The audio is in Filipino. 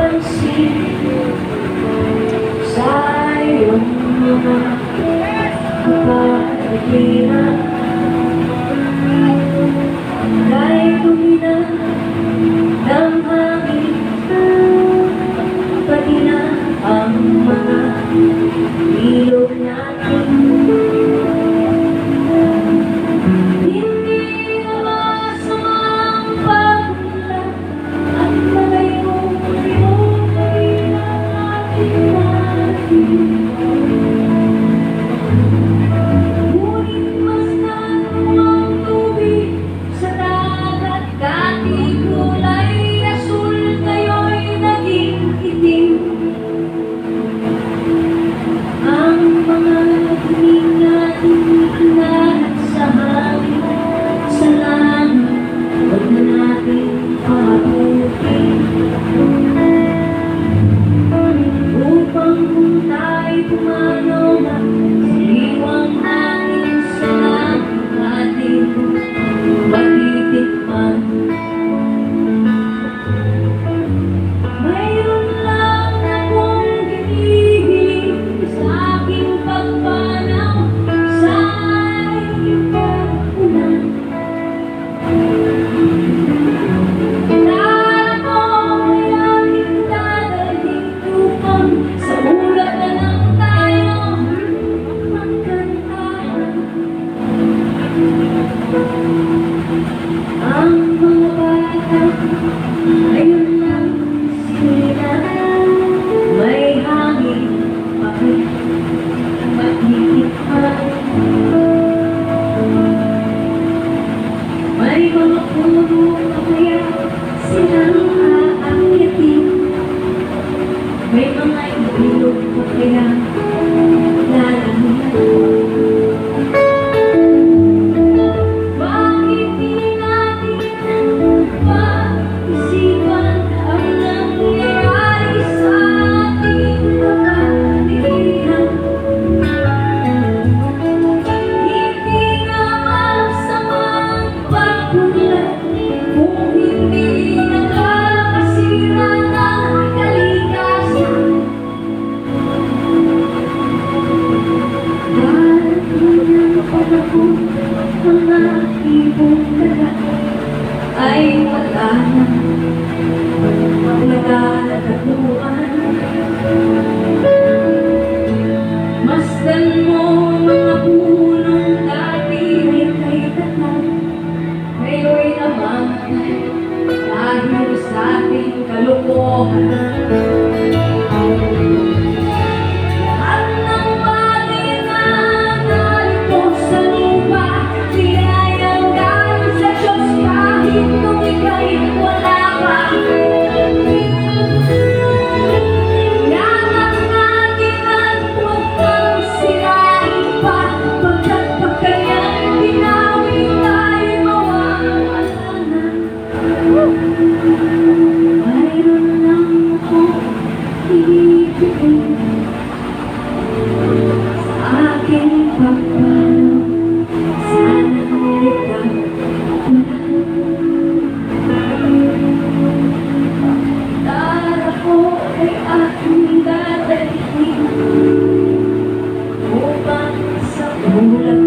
napapansin sa iyong mga kapatiran. Dahil tumina ng hangin, pati na ang mga ilog natin. Hindi na masamang pagmula at malay mo yung natin. Ngunit mas ang tubig sa dagat, dati kulay asul, ngayon'y naging itim. Ang mga hininga lahat sa hangin, sa langit, huwag na natin pahabutin. Upang kung tayo'y pumanaw na siliwang natin sa langit natin matitikman. Mayroon lang akong hinihiling sa aking pagpanaw sa iyong pag-ulan. Tara ko ay aking dadalhin upang sa ulap na lang tayo magkantahan. Ang mga bata ngayon lang sila, may hangin pakikitikman. May mga puno na kaya silang aakyatin. May mga ilog na kaya lalangin. Bakit di natin pag-isipan ang nangyayari sa ating kapatiran? Hindi nga masamang pagmulat kung hindi nakakasira ng kalikasan. Darating ang panahon, mga ibong daga ay wala na maglalagatuan. Masdan mo mga punong dati ay kay tatay, ngayon'y namamatay dahil sa ating kalokohan. Lahat ng bagay na narito sa lupa, pinayang galing sa Diyos kahit nung ika'y wala pa. Ingatan natin at huwag kang sirain pa, pagkat pag kanyang binawi tayo'y mawawala na. Mayroon lang akong hihigupin sa aking pagpanaw, sana ikaw tara ko ay aking dadalhin upang sa ulap